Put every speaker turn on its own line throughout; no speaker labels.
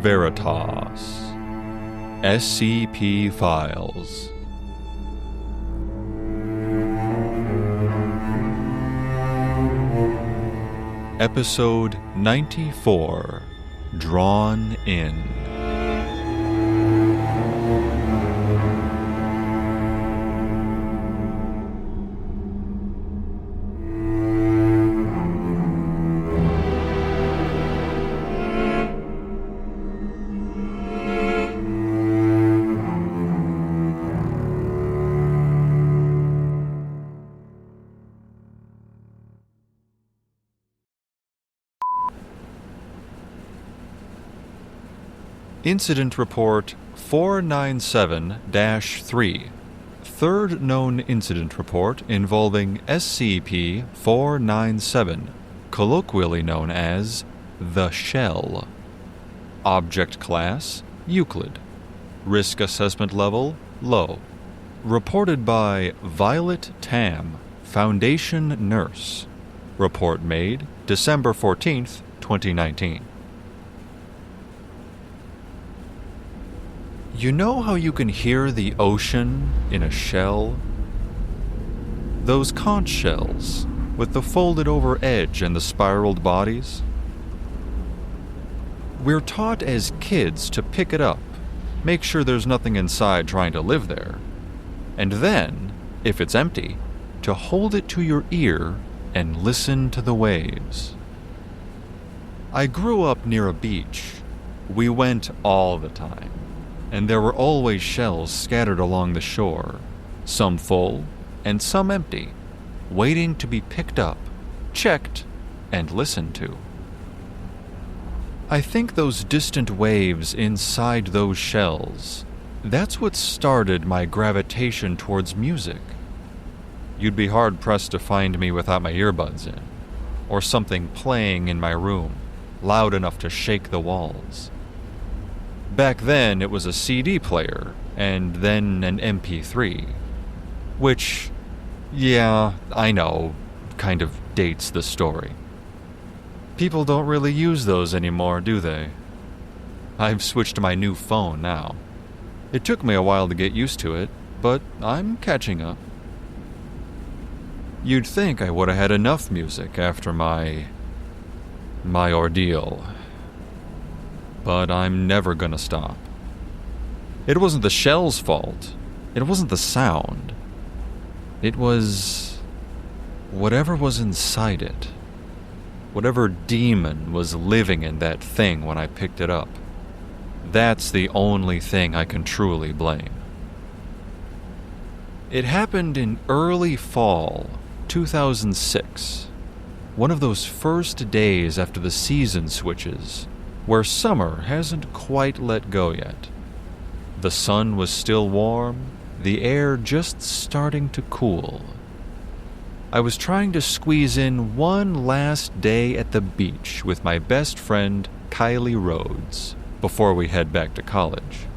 Veritas. SCP Files. Episode 94. Drawn In. Incident Report 497-3. Third known incident report involving SCP-497, colloquially known as the Shell. Object Class: Euclid. Risk Assessment Level: Low. Reported by Violet Tam, Foundation Nurse. Report made December 14th, 2019. You know how you can hear the ocean in a shell? Those conch shells, with the folded over edge and the spiraled bodies? We're taught as kids to pick it up, make sure there's nothing inside trying to live there, and then, if it's empty, to hold it to your ear and listen to the waves. I grew up near a beach. We went all the time. And there were always shells scattered along the shore, some full and some empty, waiting to be picked up, checked, and listened to. I think those distant waves inside those shells, that's what started my gravitation towards music. You'd be hard-pressed to find me without my earbuds in, or something playing in my room, loud enough to shake the walls. Back then, it was a CD player, and then an MP3. Which, yeah, I know, kind of dates the story. People don't really use those anymore, do they? I've switched to my new phone now. It took me a while to get used to it, but I'm catching up. You'd think I would have had enough music after my ordeal. But I'm never gonna stop. It wasn't the shell's fault. It wasn't the sound. It was whatever was inside it. Whatever demon was living in that thing when I picked it up. That's the only thing I can truly blame. It happened in early fall 2006. One of those first days after the season switches, where summer hasn't quite let go yet. The sun was still warm, the air just starting to cool. I was trying to squeeze in one last day at the beach with my best friend, Kylie Rhodes, before we head back to college.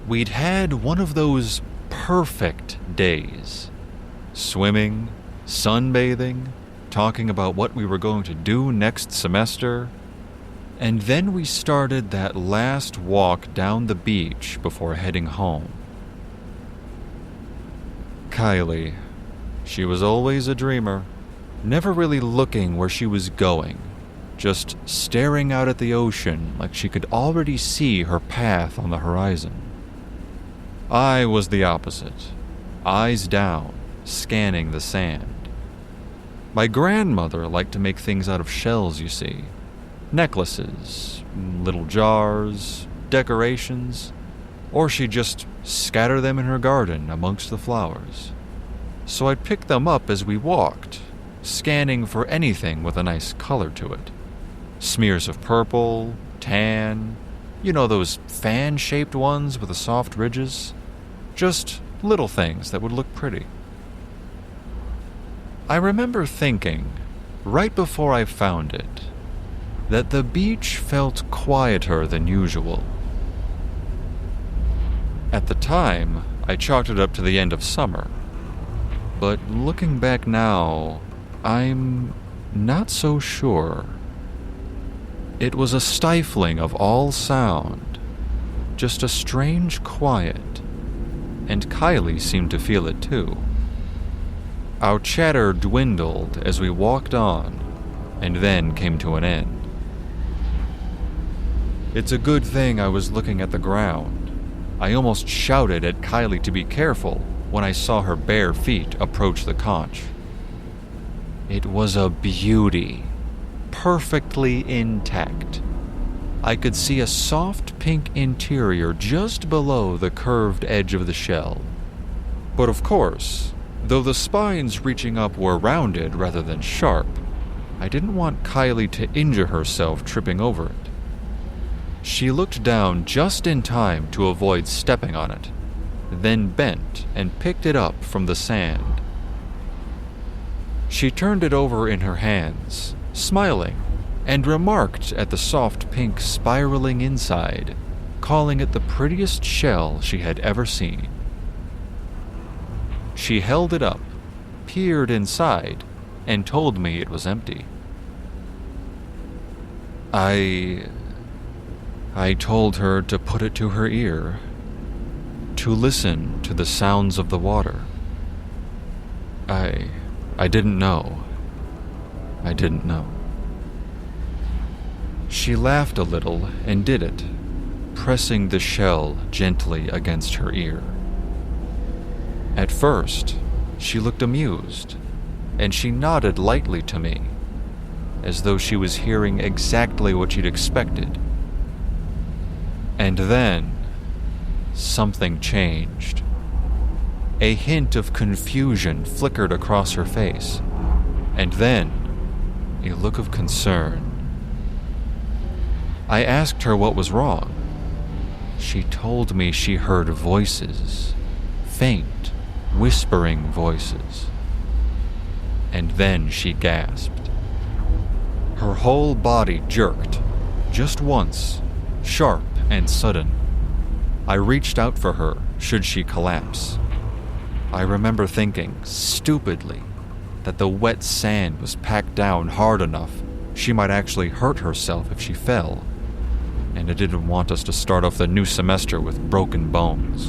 We'd had one of those perfect days. Swimming, sunbathing, talking about what we were going to do next semester. And then we started that last walk down the beach before heading home. Kylie, she was always a dreamer, never really looking where she was going, just staring out at the ocean like she could already see her path on the horizon. I was the opposite, eyes down, scanning the sand. My grandmother liked to make things out of shells, you see. Necklaces, little jars, decorations, or she'd just scatter them in her garden amongst the flowers. So I'd pick them up as we walked, scanning for anything with a nice color to it. Smears of purple, tan, you know those fan-shaped ones with the soft ridges? Just little things that would look pretty. I remember thinking, right before I found it, that the beach felt quieter than usual. At the time, I chalked it up to the end of summer. But looking back now, I'm not so sure. It was a stifling of all sound, just a strange quiet, and Kylie seemed to feel it too. Our chatter dwindled as we walked on, and then came to an end. It's a good thing I was looking at the ground. I almost shouted at Kylie to be careful when I saw her bare feet approach the conch. It was a beauty, perfectly intact. I could see a soft pink interior just below the curved edge of the shell. But of course, though the spines reaching up were rounded rather than sharp, I didn't want Kylie to injure herself tripping over it. She looked down just in time to avoid stepping on it, then bent and picked it up from the sand. She turned it over in her hands, smiling, and remarked at the soft pink spiraling inside, calling it the prettiest shell she had ever seen. She held it up, peered inside, and told me it was empty. I told her to put it to her ear, to listen to the sounds of the water. I didn't know. I didn't know. She laughed a little and did it, pressing the shell gently against her ear. At first, she looked amused, and she nodded lightly to me, as though she was hearing exactly what she'd expected. And then, something changed. A hint of confusion flickered across her face, and then a look of concern. I asked her what was wrong. She told me she heard voices, faint, whispering voices. And then she gasped. Her whole body jerked, just once, sharp and sudden. I reached out for her, should she collapse. I remember thinking, stupidly, that the wet sand was packed down hard enough she might actually hurt herself if she fell, and I didn't want us to start off the new semester with broken bones.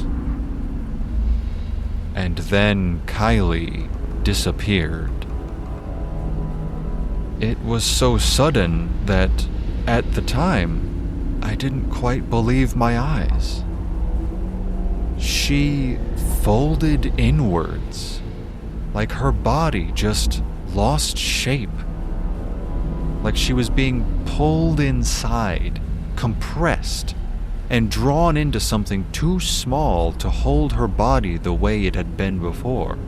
And then Kylie disappeared. It was so sudden that, at the time, I didn't quite believe my eyes. She folded inwards, like her body just lost shape. Like she was being pulled inside, compressed, and drawn into something too small to hold her body the way it had been before.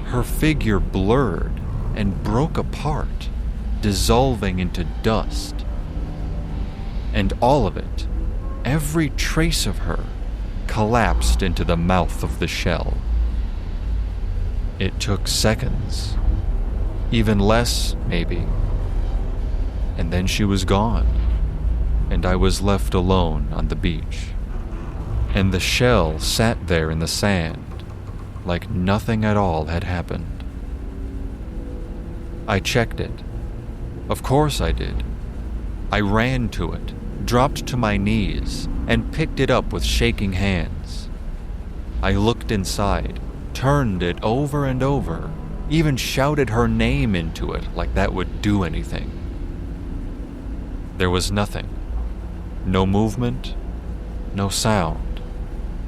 Her figure blurred and broke apart, dissolving into dust. And all of it, every trace of her, collapsed into the mouth of the shell. It took seconds, even less, maybe. And then she was gone, and I was left alone on the beach. And the shell sat there in the sand, like nothing at all had happened. I checked it. Of course I did. I ran to it, dropped to my knees, and picked it up with shaking hands. I looked inside, turned it over and over, even shouted her name into it like that would do anything. There was nothing. No movement, no sound,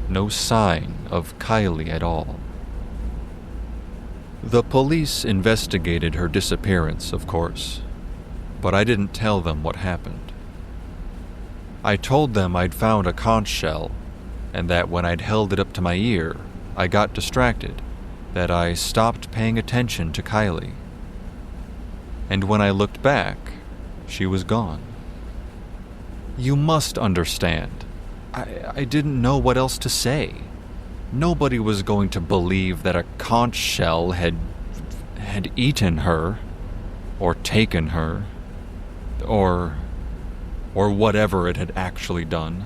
no sign of Kylie at all. The police investigated her disappearance, of course, but I didn't tell them what happened. I told them I'd found a conch shell, and that when I'd held it up to my ear, I got distracted, that I stopped paying attention to Kylie. And when I looked back, she was gone. You must understand, I didn't know what else to say. Nobody was going to believe that a conch shell had eaten her, or taken her, or whatever it had actually done.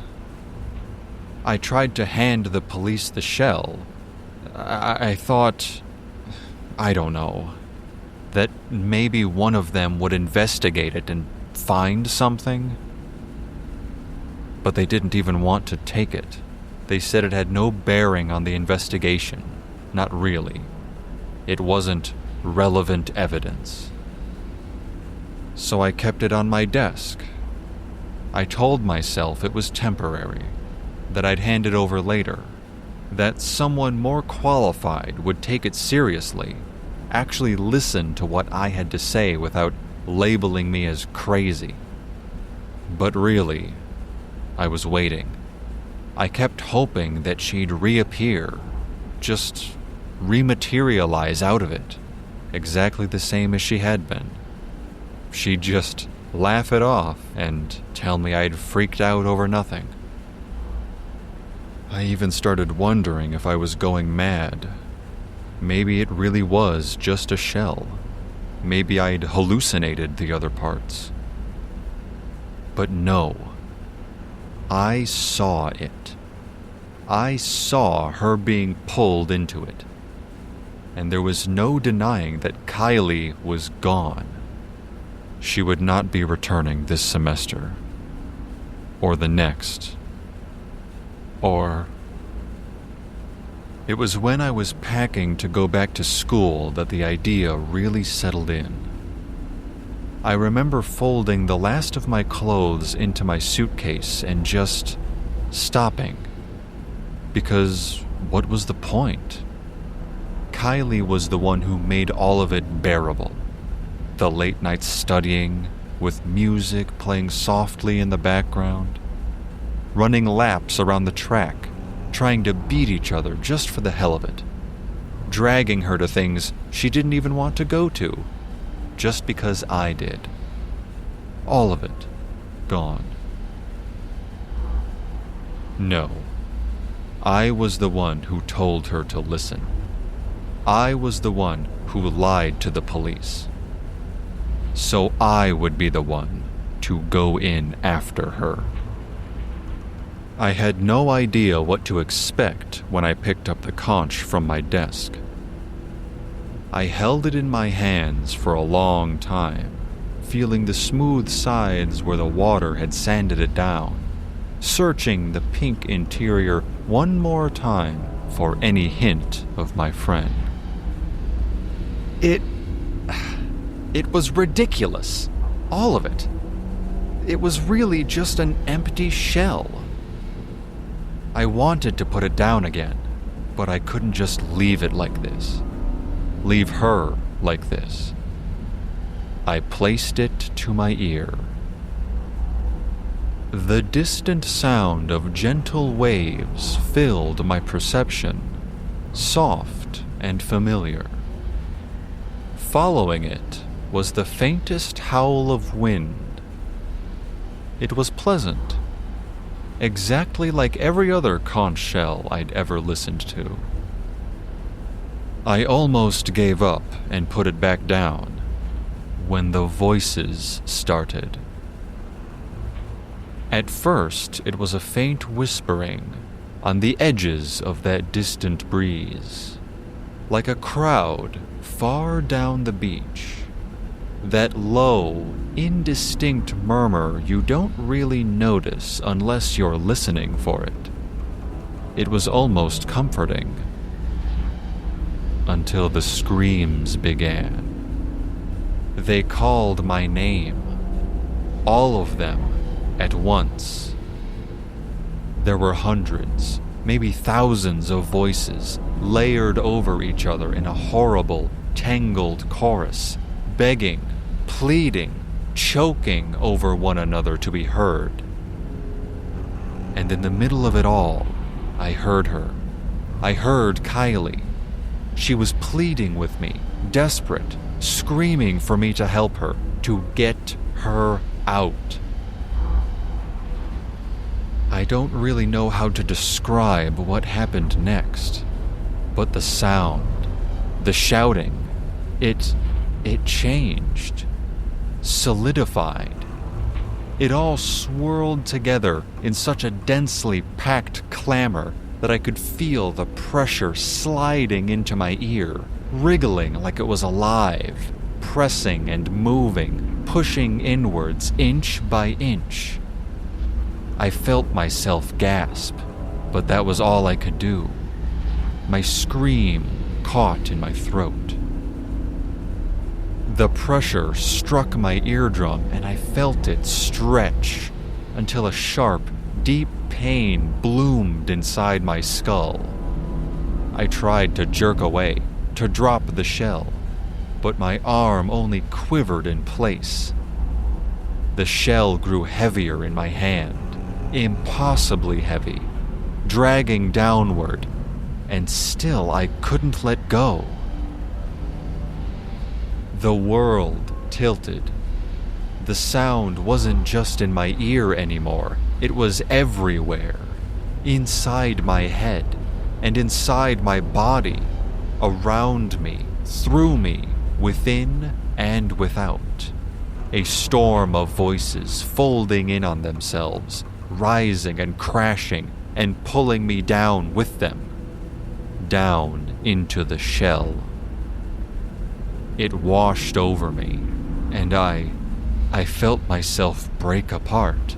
I tried to hand the police the shell. I thought, I don't know. that maybe one of them would investigate it and find something. But they didn't even want to take it. They said it had no bearing on the investigation. Not really. It wasn't relevant evidence. So I kept it on my desk. I told myself it was temporary, that I'd hand it over later, that someone more qualified would take it seriously, actually listen to what I had to say without labeling me as crazy. But really, I was waiting. I kept hoping that she'd reappear, just rematerialize out of it, exactly the same as she had been. She'd just laugh it off and tell me I'd freaked out over nothing. I even started wondering if I was going mad. Maybe it really was just a shell. Maybe I'd hallucinated the other parts. But no. I saw it. I saw her being pulled into it. And there was no denying that Kylie was gone. She would not be returning this semester. Or the next. Or... It was when I was packing to go back to school that the idea really settled in. I remember folding the last of my clothes into my suitcase and just stopping. Because what was the point? Kylie was the one who made all of it bearable. The late night studying, with music playing softly in the background. Running laps around the track, trying to beat each other just for the hell of it. Dragging her to things she didn't even want to go to, just because I did. All of it gone. No. I was the one who told her to listen. I was the one who lied to the police. So I would be the one to go in after her. I had no idea what to expect when I picked up the conch from my desk. I held it in my hands for a long time, feeling the smooth sides where the water had sanded it down, searching the pink interior one more time for any hint of my friend. It was ridiculous. All of it. It was really just an empty shell. I wanted to put it down again, but I couldn't just leave it like this. Leave her like this. I placed it to my ear. The distant sound of gentle waves filled my perception, soft and familiar. Following it was the faintest howl of wind. It was pleasant, exactly like every other conch shell I'd ever listened to. I almost gave up and put it back down when the voices started. At first, it was a faint whispering on the edges of that distant breeze, like a crowd far down the beach. That low, indistinct murmur you don't really notice unless you're listening for it. It was almost comforting. Until the screams began. They called my name. All of them at once. There were hundreds, maybe thousands of voices layered over each other in a horrible, tangled chorus, begging, pleading, choking over one another to be heard. And in the middle of it all, I heard her. I heard Kylie. She was pleading with me, desperate, screaming for me to help her, to get her out. I don't really know how to describe what happened next, but the sound, the shouting, it changed, solidified. It all swirled together in such a densely packed clamor that I could feel the pressure sliding into my ear, wriggling like it was alive, pressing and moving, pushing inwards inch by inch. I felt myself gasp, but that was all I could do. My scream caught in my throat. The pressure struck my eardrum and I felt it stretch until a sharp, deep pain bloomed inside my skull. I tried to jerk away, to drop the shell, but my arm only quivered in place. The shell grew heavier in my hand, impossibly heavy, dragging downward, and still I couldn't let go. The world tilted. The sound wasn't just in my ear anymore, it was everywhere, inside my head, and inside my body, around me, through me, within and without. A storm of voices folding in on themselves, rising and crashing and pulling me down with them, down into the shell. It washed over me, and I felt myself break apart.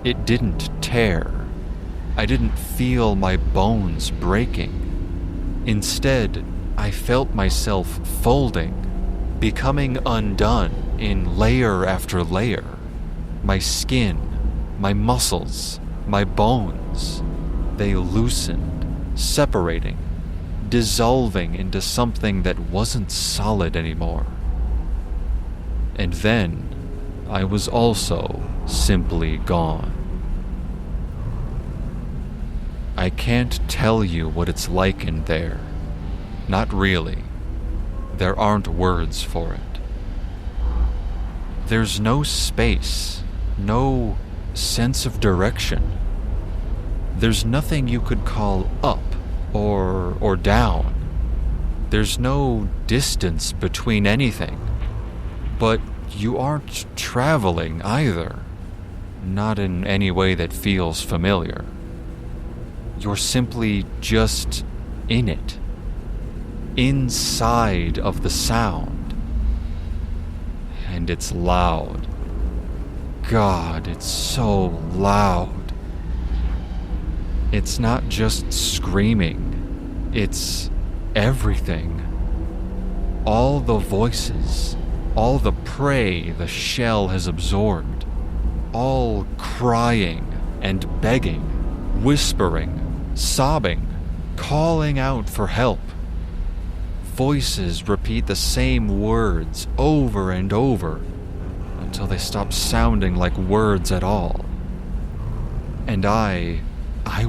It didn't tear. I didn't feel my bones breaking. Instead, I felt myself folding, becoming undone in layer after layer. My skin, my muscles, my bones, they loosened, separating, dissolving into something that wasn't solid anymore. And then, I was also simply gone. I can't tell you what it's like in there. Not really. There aren't words for it. There's no space, no sense of direction. There's nothing you could call up or down. There's no distance between anything. But you aren't traveling either. Not in any way that feels familiar. You're simply just in it. Inside of the sound. And it's loud. God, it's so loud. It's not just screaming. It's everything. All the voices, all the prey the shell has absorbed, all crying and begging, whispering, sobbing, calling out for help. Voices repeat the same words over and over until they stop sounding like words at all. And I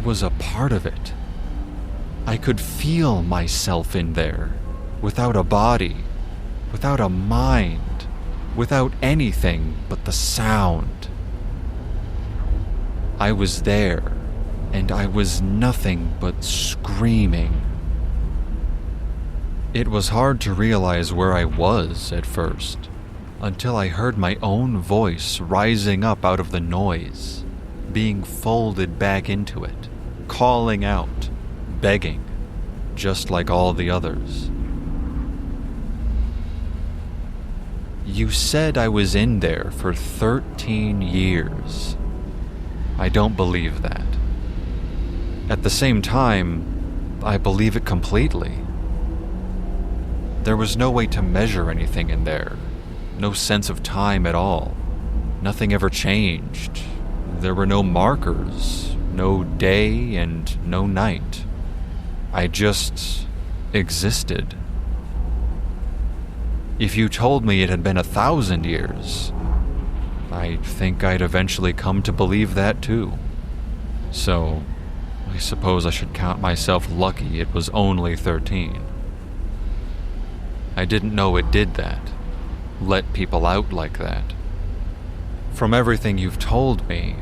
was a part of it. I could feel myself in there, without a body, without a mind, without anything but the sound. I was there, and I was nothing but screaming. It was hard to realize where I was at first, until I heard my own voice rising up out of the noise, being folded back into it, calling out, begging, just like all the others. You said I was in there for 13 years. I don't believe that. At the same time, I believe it completely. There was no way to measure anything in there. No sense of time at all. Nothing ever changed. There were no markers, no day and no night. I just existed. If you told me it had been 1,000 years, I think I'd eventually come to believe that too. So, I suppose I should count myself lucky it was only 13. I didn't know it did that. Let people out like that. From everything you've told me,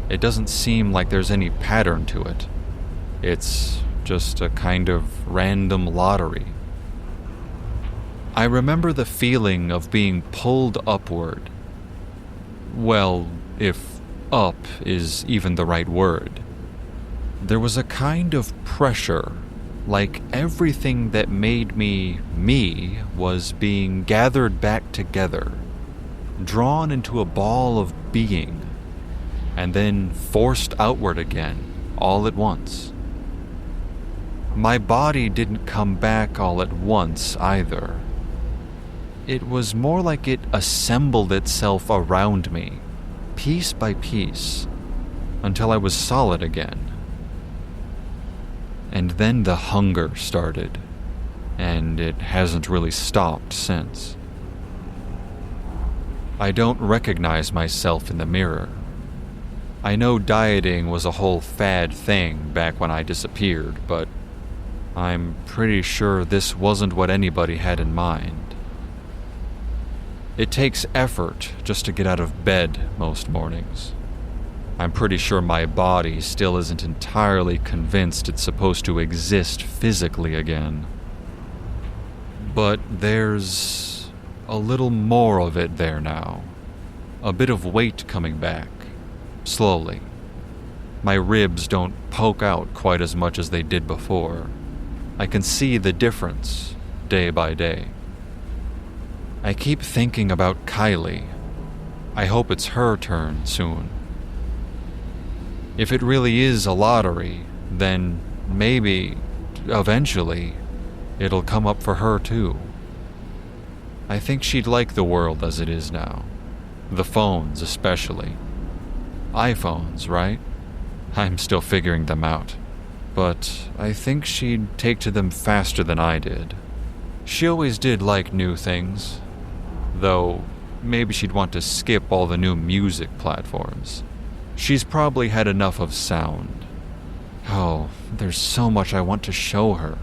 it doesn't seem like there's any pattern to it. It's just a kind of random lottery. I remember the feeling of being pulled upward. Well, if up is even the right word. There was a kind of pressure, Like everything that made me me was being gathered back together, drawn into a ball of being, and then forced outward again, all at once. My body didn't come back all at once either. It was more like it assembled itself around me, piece by piece, until I was solid again. And then the hunger started, and it hasn't really stopped since. I don't recognize myself in the mirror. I know dieting was a whole fad thing back when I disappeared, but I'm pretty sure this wasn't what anybody had in mind. It takes effort just to get out of bed most mornings. I'm pretty sure my body still isn't entirely convinced it's supposed to exist physically again. But there's a little more of it there now. A bit of weight coming back, slowly. My ribs don't poke out quite as much as they did before. I can see the difference day by day. I keep thinking about Kylie. I hope it's her turn soon. If it really is a lottery, then maybe, eventually, it'll come up for her too. I think she'd like the world as it is now. The phones especially. iPhones, right? I'm still figuring them out. But I think she'd take to them faster than I did. She always did like new things. Though, maybe she'd want to skip all the new music platforms. She's probably had enough of sound. Oh, there's so much I want to show her.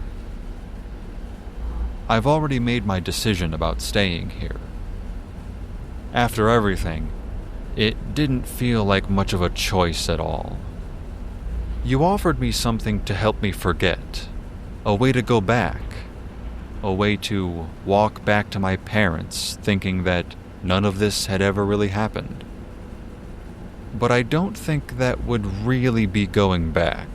I've already made my decision about staying here. After everything, it didn't feel like much of a choice at all. You offered me something to help me forget, a way to go back, a way to walk back to my parents thinking that none of this had ever really happened. But I don't think that would really be going back.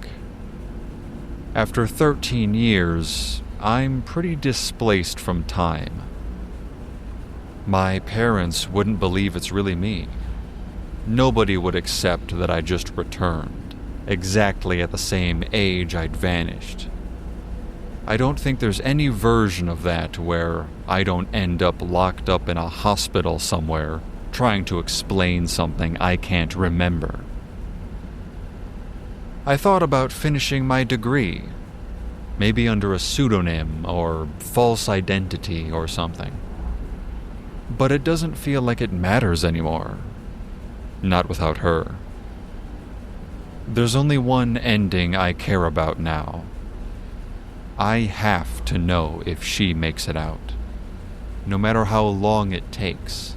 After 13 years, I'm pretty displaced from time. My parents wouldn't believe it's really me. Nobody would accept that I just returned, exactly at the same age I'd vanished. I don't think there's any version of that where I don't end up locked up in a hospital somewhere trying to explain something I can't remember. I thought about finishing my degree, maybe under a pseudonym or false identity or something. But it doesn't feel like it matters anymore. Not without her. There's only one ending I care about now. I have to know if she makes it out. No matter how long it takes.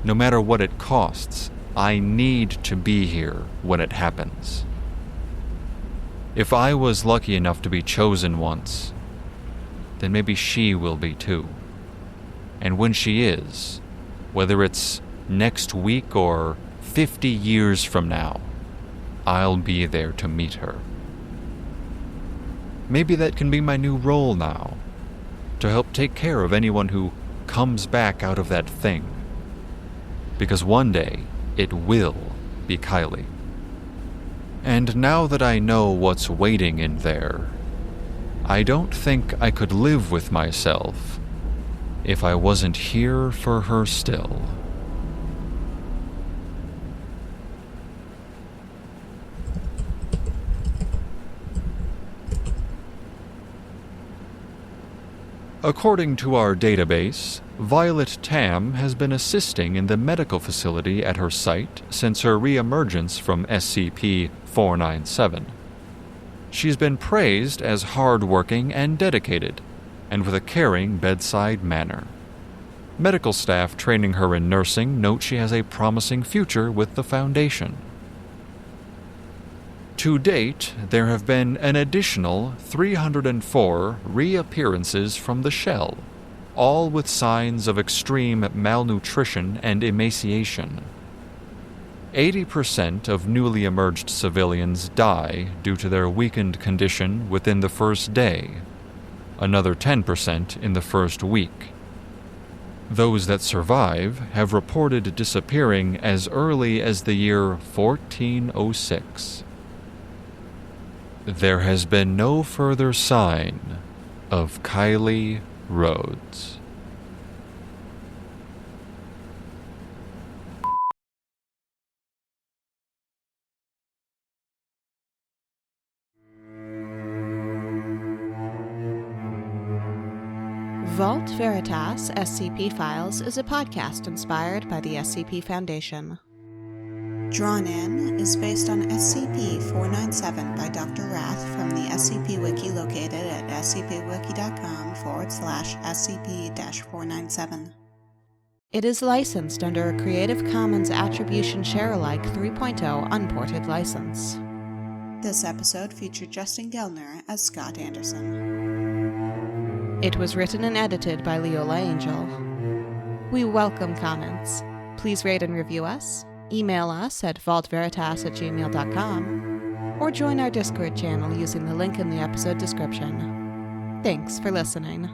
No matter what it costs, I need to be here when it happens. If I was lucky enough to be chosen once, then maybe she will be too. And when she is, whether it's next week or 50 years from now, I'll be there to meet her. Maybe that can be my new role now, to help take care of anyone who comes back out of that thing. Because one day, it will be Kylie. And now that I know what's waiting in there, I don't think I could live with myself if I wasn't here for her still. According to our database, Violet Tam has been assisting in the medical facility at her site since her re-emergence from SCP-497. She's been praised as hard-working and dedicated, and with a caring bedside manner. Medical staff training her in nursing note she has a promising future with the Foundation. To date, there have been an additional 304 reappearances from the shell, all with signs of extreme malnutrition and emaciation. 80% of newly emerged civilians die due to their weakened condition within the first day, another 10% in the first week. Those that survive have reported disappearing as early as the year 1406. There has been no further sign of Kylie Rhodes.
Vault Veritas SCP Files is a podcast inspired by the SCP Foundation. Drawn In is based on SCP-497 by Dr. Rath from the SCP Wiki located at scpwiki.com/SCP-497. It is licensed under a Creative Commons Attribution Share-alike 3.0 unported license. This episode featured Justin Gellner as Scott Anderson. It was written and edited by Leola Angel. We welcome comments. Please rate and review us, email us at vaultveritas@gmail.com, or join our Discord channel using the link in the episode description. Thanks for listening.